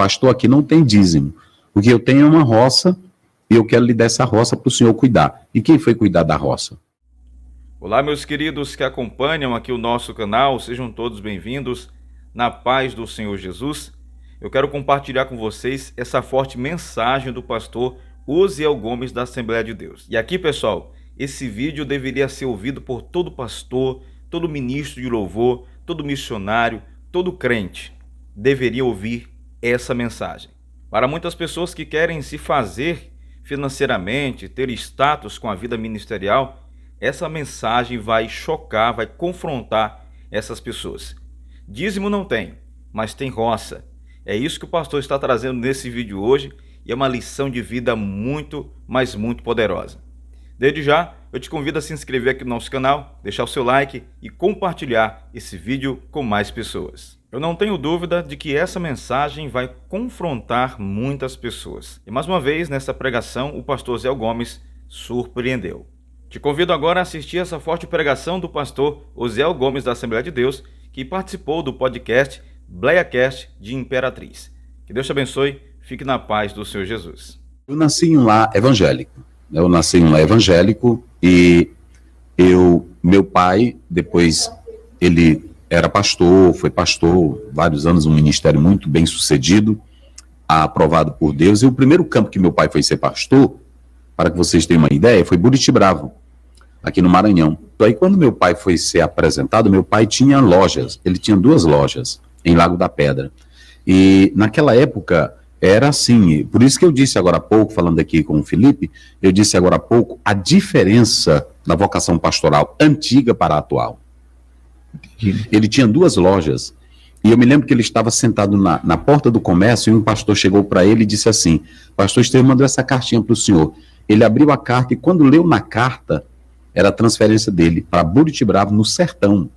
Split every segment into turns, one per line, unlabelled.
pastor, aqui não tem dízimo, porque eu tenho uma roça e eu quero lhe dar essa roça para o senhor cuidar. E quem foi cuidar da roça?
Olá, meus queridos que acompanham aqui o nosso canal, sejam todos bem-vindos na paz do Senhor Jesus. Eu quero compartilhar com vocês essa forte mensagem do pastor Osiel Gomes da Assembleia de Deus. E aqui, pessoal, esse vídeo deveria ser ouvido por todo pastor, todo ministro de louvor, todo missionário, todo crente. Deveria ouvir essa mensagem. Para muitas pessoas que querem se fazer financeiramente, ter status com a vida ministerial, essa mensagem vai chocar, vai confrontar essas pessoas. Dízimo não tem, mas tem roça. É isso que o pastor está trazendo nesse vídeo hoje e é uma lição de vida muito, mas muito poderosa. Desde já, eu te convido a se inscrever aqui no nosso canal, deixar o seu like e compartilhar esse vídeo com mais pessoas. Eu não tenho dúvida de que essa mensagem vai confrontar muitas pessoas. E mais uma vez, nessa pregação, o pastor Osiel Gomes surpreendeu. Te convido agora a assistir essa forte pregação do pastor Osiel Gomes da Assembleia de Deus, que participou do podcast BleiaCast de Imperatriz. Que Deus te abençoe, fique na paz do Senhor Jesus.
Eu nasci em um lar evangélico. E meu pai, depois ele era pastor, foi pastor, vários anos, um ministério muito bem sucedido, aprovado por Deus. E o primeiro campo que meu pai foi ser pastor, para que vocês tenham uma ideia, foi Buriti Bravo, aqui no Maranhão. Então, aí quando meu pai foi ser apresentado, meu pai tinha lojas, ele tinha 2 lojas em Lago da Pedra. E naquela época era assim, por isso que eu disse agora há pouco, falando aqui com o Felipe, eu disse agora há pouco a diferença da vocação pastoral antiga para a atual. Ele tinha 2 lojas, e eu me lembro que ele estava sentado na porta do comércio e um pastor chegou para ele e disse assim: pastor Estevão mandou essa cartinha para o senhor. Ele abriu a carta e quando leu na carta, era a transferência dele para Buriti Bravo, no sertão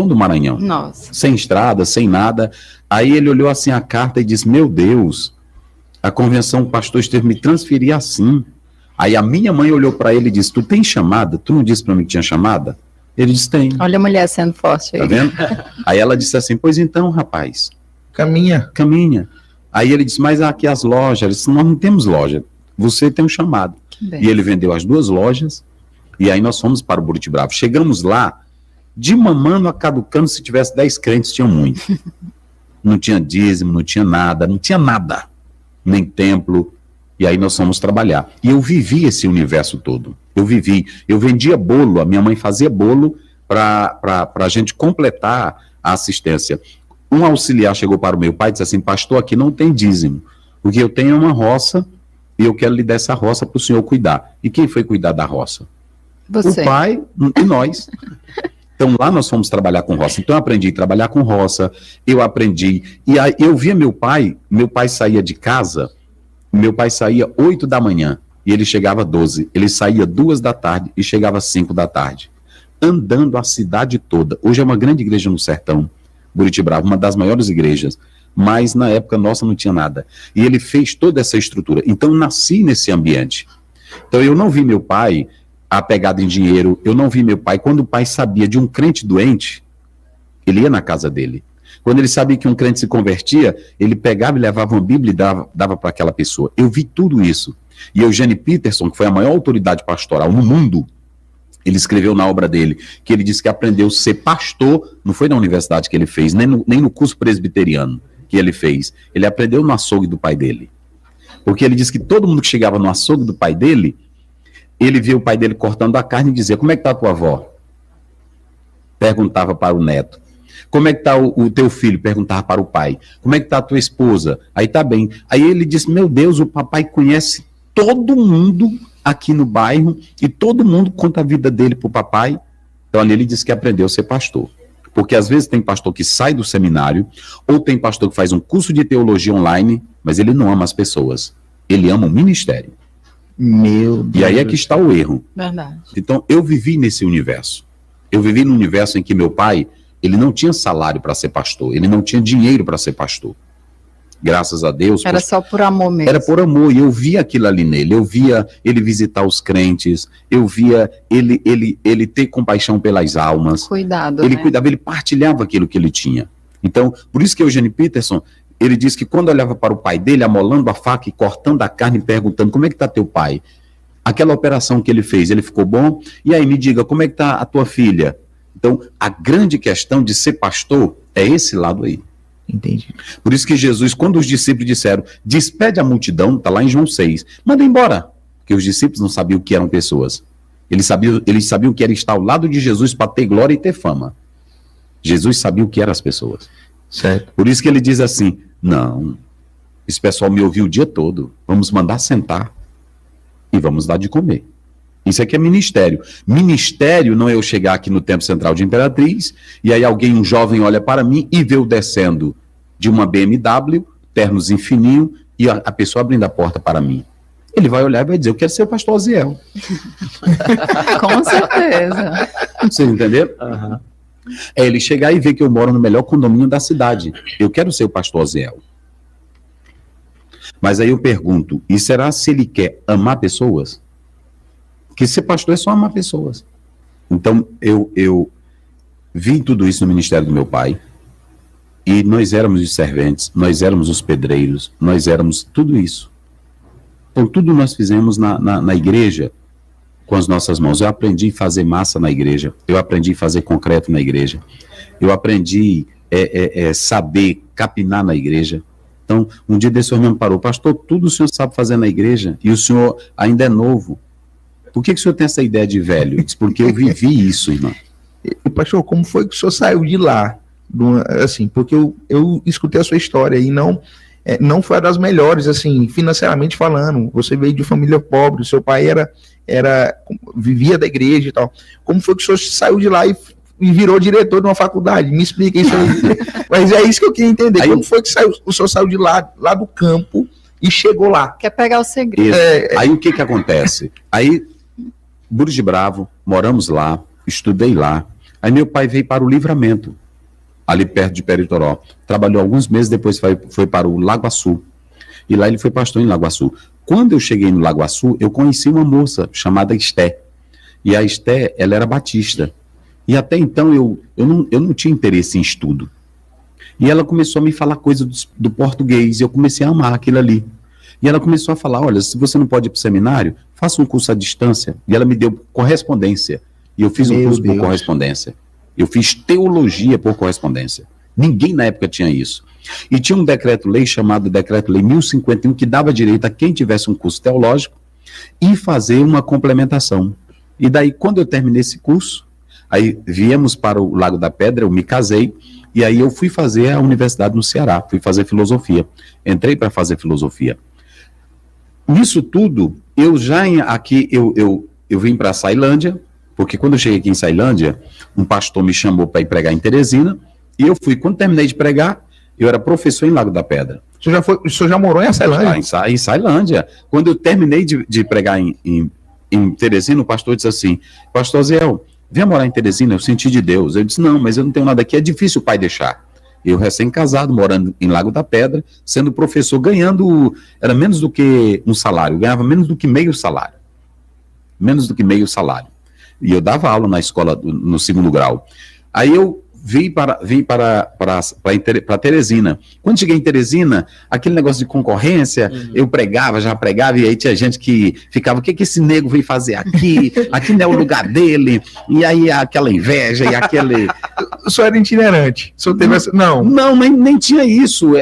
do Maranhão.
Nossa.
Sem estrada, sem nada. Aí ele olhou assim a carta e disse: meu Deus, a convenção, o pastor Estevão me transferir assim. Aí a minha mãe olhou para ele e disse: tu tem chamada? Tu não disse para mim que tinha chamada? Ele disse: tem.
Olha a mulher sendo forte aí.
Tá vendo? Aí ela disse assim: pois então, rapaz,
Caminha.
Aí ele disse: mas aqui as lojas. Ele disse: nós não temos loja, você tem um chamado.
Bem.
E ele vendeu as 2 lojas, e aí nós fomos para o Buriti Bravo. Chegamos lá, de mamando a caducando, se tivesse 10 crentes, tinham muito. Não tinha dízimo, não tinha nada, nem templo. E aí nós fomos trabalhar. E eu vivi esse universo todo. Eu vendia bolo, a minha mãe fazia bolo para a gente completar a assistência. Um auxiliar chegou para o meu pai e disse assim: pastor, aqui não tem dízimo, porque eu tenho uma roça e eu quero lhe dar essa roça para o senhor cuidar. E quem foi cuidar da roça?
Você.
O pai e nós. Então lá nós fomos trabalhar com roça. Então eu aprendi a trabalhar com roça, e aí eu via meu pai saía de casa, meu pai saía 8 da manhã e ele chegava 12, ele saía 2 da tarde e chegava 5 da tarde, andando a cidade toda. Hoje é uma grande igreja no sertão, Buriti Bravo, uma das maiores igrejas, mas na época nossa não tinha nada. E ele fez toda essa estrutura. Então eu nasci nesse ambiente. Então eu não vi meu pai apegado em dinheiro, eu não vi meu pai, quando o pai sabia de um crente doente, ele ia na casa dele. Quando ele sabia que um crente se convertia, ele pegava e levava uma Bíblia e dava para aquela pessoa. Eu vi tudo isso. E Eugene Peterson, que foi a maior autoridade pastoral no mundo, ele escreveu na obra dele, que ele disse que aprendeu a ser pastor, não foi na universidade que ele fez, nem no curso presbiteriano que ele fez, ele aprendeu no açougue do pai dele. Porque ele disse que todo mundo que chegava no açougue do pai dele, ele via o pai dele cortando a carne e dizia: como é que está a tua avó? Perguntava para o neto. Como é que está o teu filho? Perguntava para o pai. Como é que está a tua esposa? Aí tá bem. Aí ele disse: meu Deus, o papai conhece todo mundo aqui no bairro e todo mundo conta a vida dele para o papai. Então ali ele disse que aprendeu a ser pastor. Porque às vezes tem pastor que sai do seminário, ou tem pastor que faz um curso de teologia online, mas ele não ama as pessoas. Ele ama o ministério.
Meu Deus.
E aí é que está o erro.
Verdade.
Então, eu vivi nesse universo. Eu vivi num universo em que meu pai, ele não tinha salário para ser pastor, ele não tinha dinheiro para ser pastor. Graças a Deus.
Era só por amor mesmo.
Era por amor, e eu via aquilo ali nele. Eu via ele visitar os crentes, eu via ele ter compaixão pelas almas.
Cuidado,
Ele
né?
cuidava, ele partilhava aquilo que ele tinha. Então, por isso que Eugene Peterson, ele disse que quando olhava para o pai dele, amolando a faca e cortando a carne, perguntando, como é que está teu pai? Aquela operação que ele fez, ele ficou bom? E aí, me diga, como é que está a tua filha? Então, a grande questão de ser pastor é esse lado aí.
Entendi.
Por isso que Jesus, quando os discípulos disseram, despede a multidão, está lá em João 6, manda embora, porque os discípulos não sabiam o que eram pessoas. Eles sabiam o que era estar ao lado de Jesus para ter glória e ter fama. Jesus sabia o que eram as pessoas.
Certo.
Por isso que ele diz assim, não, esse pessoal me ouviu o dia todo, vamos mandar sentar e vamos dar de comer. Isso aqui é ministério. Ministério não é eu chegar aqui no Templo Central de Imperatriz e aí alguém, um jovem, olha para mim e vê eu descendo de uma BMW, ternos fininho, e a pessoa abrindo a porta para mim. Ele vai olhar e vai dizer, eu quero ser o pastor Oziel.
Com certeza.
Vocês entenderam?
Uhum.
É ele chegar e ver que eu moro no melhor condomínio da cidade. Eu quero ser o pastor Oziel. Mas aí eu pergunto, e será se ele quer amar pessoas? Porque ser pastor é só amar pessoas. Então, eu vi tudo isso no ministério do meu pai, e nós éramos os serventes, nós éramos os pedreiros, nós éramos tudo isso. Então, tudo nós fizemos na igreja, com as nossas mãos. Eu aprendi a fazer massa na igreja, eu aprendi a fazer concreto na igreja, eu aprendi saber capinar na igreja. Então, um dia desse o senhor me parou, pastor, tudo o senhor sabe fazer na igreja, e o senhor ainda é novo. Por que o senhor tem essa ideia de velho? Eu disse, porque eu vivi isso, irmão.
E, pastor, como foi que o senhor saiu de lá? Assim, porque eu escutei a sua história e não foi a das melhores, assim, financeiramente falando. Você veio de família pobre, seu pai vivia da igreja e tal. Como foi que o senhor saiu de lá e virou diretor de uma faculdade? Me explica isso aí. Mas é isso que eu queria entender. Como foi que o senhor saiu de lá do campo e chegou lá?
Quer pegar o segredo.
Aí o que acontece? Aí, Burros de Bravo, moramos lá, estudei lá. Aí meu pai veio para o Livramento, ali perto de Peritoró. Trabalhou alguns meses, depois foi para o Lago Açu. E lá ele foi pastor em Lago Açu. Quando eu cheguei no Lago Açu, eu conheci uma moça chamada Esté. E a Esté, ela era batista. E até então eu não tinha interesse em estudo. E ela começou a me falar coisas do português, e eu comecei a amar aquilo ali. E ela começou a falar, olha, se você não pode ir para o seminário, faça um curso à distância. E ela me deu correspondência. E eu fiz um curso por correspondência. Eu fiz teologia por correspondência. Ninguém na época tinha isso. E tinha um decreto-lei chamado Decreto-Lei 1051, que dava direito a quem tivesse um curso teológico e fazer uma complementação. E daí, quando eu terminei esse curso, aí viemos para o Lago da Pedra, eu me casei, e aí eu fui fazer a universidade no Ceará, fui fazer filosofia. Entrei para fazer filosofia. Nisso tudo, eu vim para Sailândia, porque quando eu cheguei aqui em Sailândia, um pastor me chamou para ir pregar em Teresina, e eu fui. Quando terminei de pregar, eu era professor em Lago da Pedra.
O senhor já morou em Sailândia?
Em Sailândia. Quando eu terminei de pregar em Teresina, o pastor disse assim, pastor Ziel, venha morar em Teresina, eu senti de Deus. Eu disse, não, mas eu não tenho nada aqui, é difícil o pai deixar. Eu recém-casado, morando em Lago da Pedra, sendo professor, ganhando, era menos do que um salário, ganhava menos do que meio salário. Menos do que meio salário. E eu dava aula na escola no 2º grau. Aí eu vim para Teresina. Quando cheguei em Teresina, aquele negócio de concorrência, eu já pregava, e aí tinha gente que ficava, o que esse nego veio fazer aqui? Aqui não é o lugar dele. E aí aquela inveja e aquele...
O senhor era itinerante? O senhor teve essa... Não,
nem tinha isso.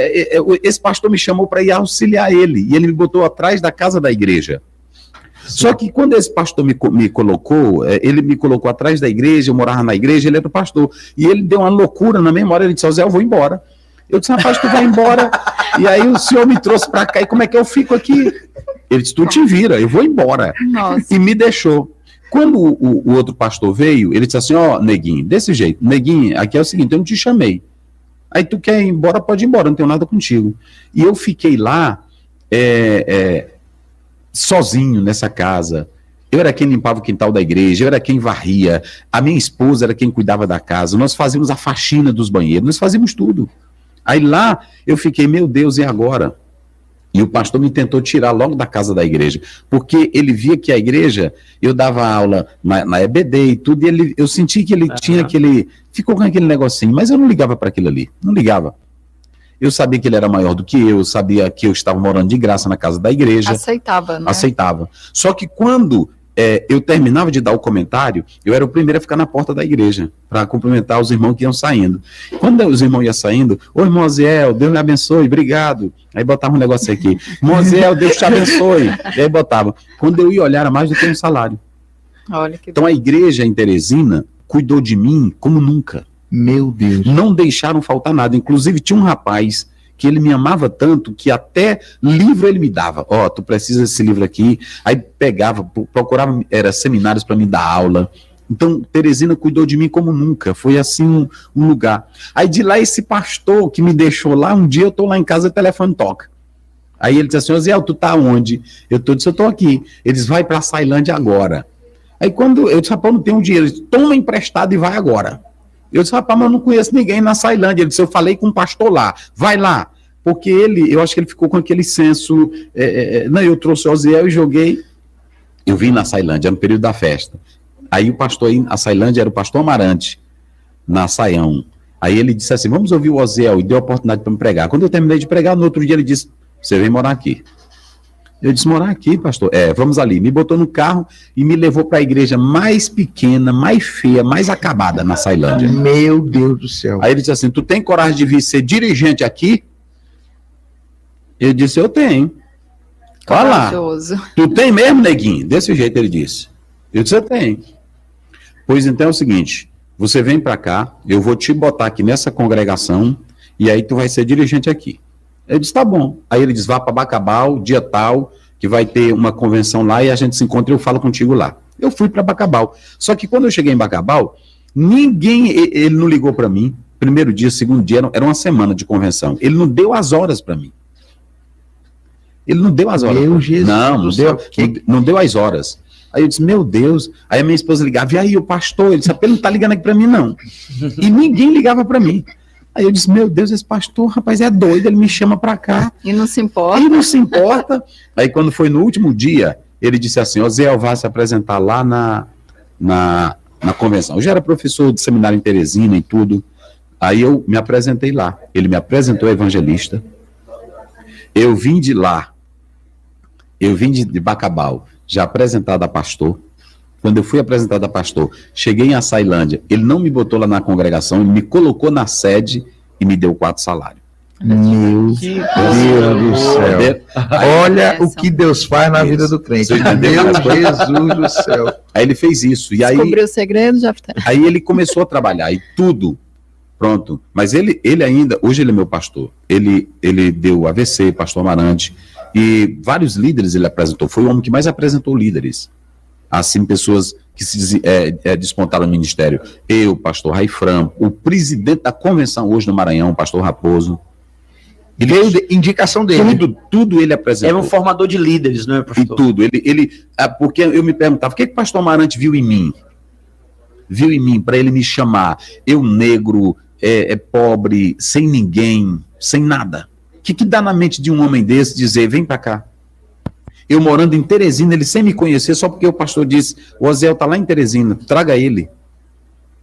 Esse pastor me chamou para ir auxiliar ele, e ele me botou atrás da casa da igreja. Só que quando esse pastor me colocou, ele me colocou atrás da igreja, eu morava na igreja, ele era o pastor. E ele deu uma loucura na memória, ele disse, Zé, eu vou embora. Eu disse, rapaz, tu vai embora. E aí o senhor me trouxe para cá, e como é que eu fico aqui? Ele disse, tu te vira, eu vou embora.
Nossa.
E me deixou. Quando o outro pastor veio, ele disse assim, neguinho, desse jeito, neguinho, aqui é o seguinte, eu não te chamei. Aí tu quer ir embora, pode ir embora, não tenho nada contigo. E eu fiquei lá, sozinho nessa casa. Eu era quem limpava o quintal da igreja, eu era quem varria, a minha esposa era quem cuidava da casa, nós fazíamos a faxina dos banheiros, nós fazíamos tudo. Aí lá eu fiquei, meu Deus, e agora? E o pastor me tentou tirar logo da casa da igreja, porque ele via que a igreja, eu dava aula na EBD e tudo, e eu senti que ele tinha ficou com aquele negocinho, mas eu não ligava para aquilo ali, não ligava. Eu sabia que ele era maior do que eu sabia que eu estava morando de graça na casa da igreja.
Aceitava, né?
Aceitava. Só que quando eu terminava de dar o comentário, eu era o primeiro a ficar na porta da igreja, para cumprimentar os irmãos que iam saindo. Quando os irmãos iam saindo, ô irmão Aziel, Deus lhe abençoe, obrigado. Aí botava um negócio aqui, irmão Aziel, Deus te abençoe. E aí botava. Quando eu ia olhar, era mais do que um salário.
Olha que
Então a igreja em Teresina cuidou de mim como nunca.
Meu Deus.
Não deixaram faltar nada. Inclusive tinha um rapaz que ele me amava tanto que até livro ele me dava. Ó, tu precisa desse livro aqui. Aí pegava, procurava, era seminários para me dar aula. Então Teresina cuidou de mim como nunca. Foi assim um lugar. Aí de lá esse pastor que me deixou lá, um dia eu tô lá em casa, o telefone toca. Aí ele disse assim, Oziel, tu tá onde? Eu tô aqui. Eles vai para Sailândia agora. Aí quando eu disse, rapaz, eu não tenho dinheiro. Ele disse, toma emprestado e vai agora. Eu disse, rapaz, mas eu não conheço ninguém na Sailândia. Ele disse, eu falei com um pastor lá, vai lá. Porque eu acho que ele ficou com aquele senso, não, eu trouxe o Oziel e joguei. Eu vim na Sailândia, no período da festa. Aí o pastor, a Sailândia era o pastor Amarante, na Saião. Aí ele disse assim, vamos ouvir o Oziel, e deu a oportunidade para me pregar. Quando eu terminei de pregar, no outro dia ele disse, você vem morar aqui. Eu disse, morar aqui, pastor? Vamos ali. Me botou no carro e me levou para a igreja mais pequena, mais feia, mais acabada na Sailândia.
Meu Deus do céu.
Aí ele disse assim, tu tem coragem de vir ser dirigente aqui? Eu disse, eu tenho. Olha lá.
corajoso.
Tu tem mesmo, neguinho? Desse jeito ele disse. Eu disse, eu tenho. Pois então é o seguinte, você vem para cá, eu vou te botar aqui nessa congregação e aí tu vai ser dirigente aqui. Eu disse, tá bom. Aí ele disse, vá para Bacabal, dia tal, que vai ter uma convenção lá e a gente se encontra e eu falo contigo lá. Eu fui para Bacabal. Só que quando eu cheguei em Bacabal, ele não ligou para mim. Primeiro dia, segundo dia, era uma semana de convenção. Ele não deu as horas para mim. Ele não deu as horas.
Meu Jesus.
Não deu as horas. Aí eu disse, meu Deus. Aí a minha esposa ligava, e aí o pastor? Ele disse, ele não tá ligando aqui para mim, não. E ninguém ligava para mim. Aí eu disse, meu Deus, esse pastor, rapaz, é doido, ele me chama para cá.
E não se importa.
E não se importa. Aí quando foi no último dia, ele disse assim, Oziel vai se apresentar lá na convenção. Eu já era professor de seminário em Teresina e tudo. Aí eu me apresentei lá. Ele me apresentou evangelista. Eu vim de lá. Eu vim de Bacabal, já apresentado a pastor. Quando eu fui apresentado a pastor, cheguei em Açailândia, ele não me botou lá na congregação, ele me colocou na sede e me deu 4 salários.
Meu Deus do céu. Olha o que Deus faz na vida do crente. Meu Jesus do céu.
Aí ele fez isso. E aí,
descobriu o segredo, já está.
Aí ele começou a trabalhar e tudo pronto. Mas ele ainda, hoje ele é meu pastor. Ele deu AVC, pastor Amarante, e vários líderes ele apresentou. Foi o homem que mais apresentou líderes. Assim, pessoas que se despontaram no ministério. Eu, pastor Raifram, o presidente da convenção hoje no Maranhão, pastor Raposo.
Ele veio de indicação dele.
Tudo ele apresentou.
Era um formador de líderes, não é, pastor?
E tudo. Porque eu me perguntava, o que o pastor Amarante viu em mim? Viu em mim, para ele me chamar. Eu negro, pobre, sem ninguém, sem nada. O que dá na mente de um homem desse dizer, vem para cá? Eu morando em Teresina, ele sem me conhecer, só porque o pastor disse, o Oziel está lá em Teresina, traga ele.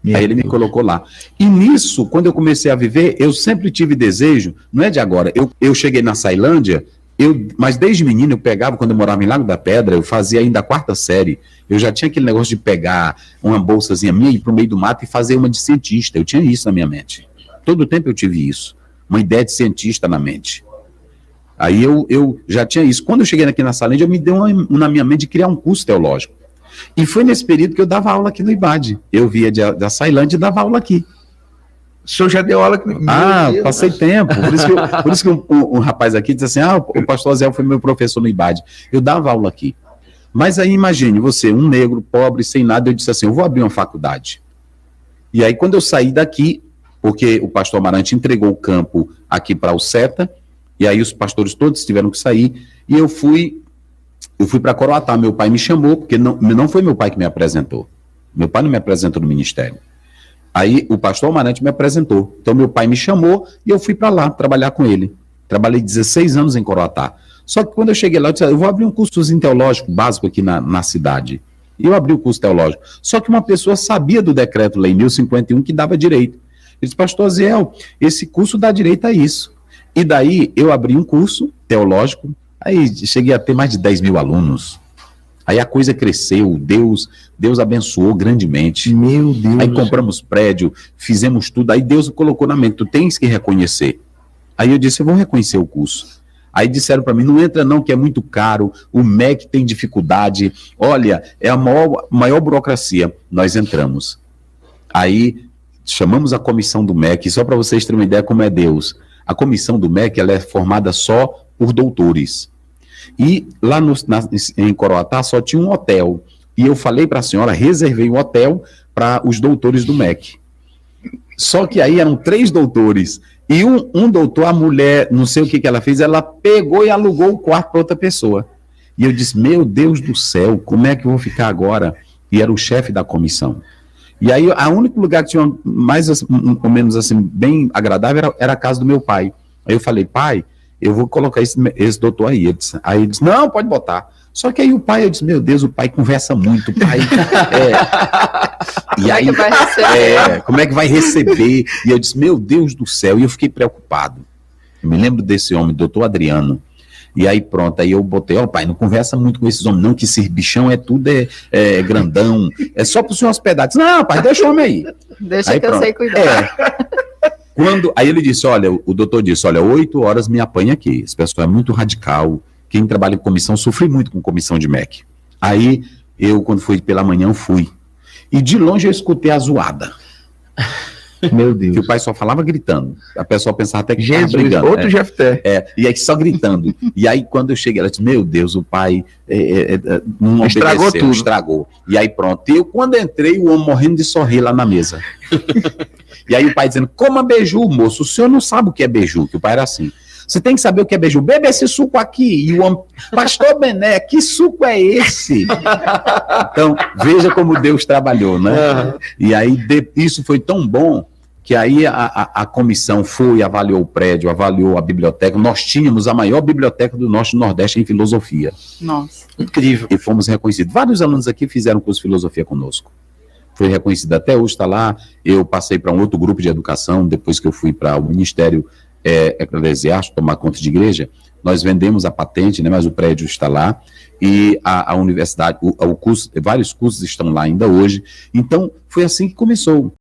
Aí ele me colocou lá. E nisso, quando eu comecei a viver, eu sempre tive desejo, não é de agora, eu cheguei na Sailândia, mas desde menino eu pegava, quando eu morava em Lago da Pedra, eu fazia ainda a 4ª série, eu já tinha aquele negócio de pegar uma bolsazinha minha, ir para o meio do mato e fazer uma de cientista, eu tinha isso na minha mente. Todo o tempo eu tive isso, uma ideia de cientista na mente. Aí eu já tinha isso. Quando eu cheguei aqui na Sailândia, eu me dei na minha mente de criar um curso teológico. E foi nesse período que eu dava aula aqui no IBAD. Eu via da Sailândia e dava aula aqui.
O senhor já deu aula aqui?
Passei tempo. Por isso que um rapaz aqui disse assim, o pastor Oziel foi meu professor no IBAD. Eu dava aula aqui. Mas aí imagine, você, um negro, pobre, sem nada, eu disse assim, eu vou abrir uma faculdade. E aí quando eu saí daqui, porque o pastor Amarante entregou o campo aqui para o SETA, e aí os pastores todos tiveram que sair, e eu fui para Coroatá. Meu pai me chamou, porque não foi meu pai que me apresentou. Meu pai não me apresentou no ministério. Aí o pastor Amarante me apresentou. Então meu pai me chamou e eu fui para lá trabalhar com ele. Trabalhei 16 anos em Coroatá. Só que quando eu cheguei lá, eu disse, eu vou abrir um cursozinho teológico básico aqui na cidade. E eu abri o curso teológico. Só que uma pessoa sabia do decreto-lei 1051 que dava direito. Ele disse, pastor Oziel, esse curso dá direito a isso. E daí eu abri um curso teológico, aí cheguei a ter mais de 10 mil alunos. Aí a coisa cresceu, Deus abençoou grandemente.
Meu Deus.
Aí compramos prédio, fizemos tudo, aí Deus colocou na mente, tu tens que reconhecer. Aí eu disse, eu vou reconhecer o curso. Aí disseram para mim, não entra não, que é muito caro, o MEC tem dificuldade, olha, é a maior burocracia. Nós entramos. Aí chamamos a comissão do MEC, só para vocês terem uma ideia como é Deus. A comissão do MEC, ela é formada só por doutores. E lá em Coroatá só tinha um hotel. E eu falei para a senhora, reservei um hotel para os doutores do MEC. Só que aí eram 3 doutores. E um doutor, a mulher, não sei o que ela fez, ela pegou e alugou o quarto para outra pessoa. E eu disse, meu Deus do céu, como é que eu vou ficar agora? E era o chefe da comissão. E aí, o único lugar que tinha mais ou menos assim, bem agradável era a casa do meu pai. Aí eu falei, pai, eu vou colocar esse doutor aí. Aí ele disse, não, pode botar. Só que aí o pai, eu disse, meu Deus, o pai conversa muito, o pai... E aí, como é que vai receber? E eu disse, meu Deus do céu, e eu fiquei preocupado. Eu me lembro desse homem, doutor Adriano. E aí pronto, aí eu botei, pai, não conversa muito com esses homens não, que esses bichão tudo grandão, é só pro senhor hospedar. Disse, não, pai, deixa o homem aí.
Deixa
aí,
que
pronto.
Eu sei cuidar.
Aí ele disse, o doutor disse, 8 horas me apanha aqui, esse pessoal é muito radical, quem trabalha com comissão sofre muito com comissão de MEC. Aí eu, quando fui pela manhã, eu fui. E de longe eu escutei a zoada.
Meu Deus.
Que o pai só falava gritando. A pessoa pensava até que
Jesus,
estava brigando.
outro Jefté.
E aí só gritando. E aí quando eu cheguei, ela disse, meu Deus, o pai não
estragou
obedeceu,
tudo.
estragou. E aí pronto. E eu quando entrei, o homem morrendo de sorrir lá na mesa. E aí o pai dizendo, coma beiju, moço. O senhor não sabe o que é beiju, que o pai era assim. Você tem que saber o que é beiju. Bebe esse suco aqui. E o homem, pastor Bené, que suco é esse? Então, veja como Deus trabalhou, né? E aí, isso foi tão bom que aí a comissão foi, avaliou o prédio, avaliou a biblioteca. Nós tínhamos a maior biblioteca do Norte e Nordeste em filosofia.
Nossa.
Incrível. E fomos reconhecidos. Vários alunos aqui fizeram curso de filosofia conosco. Foi reconhecido até hoje, está lá. Eu passei para um outro grupo de educação, depois que eu fui para o Ministério Eclesiástico, tomar conta de igreja. Nós vendemos a patente, né, mas o prédio está lá. E a universidade, o curso, vários cursos estão lá ainda hoje. Então, foi assim que começou.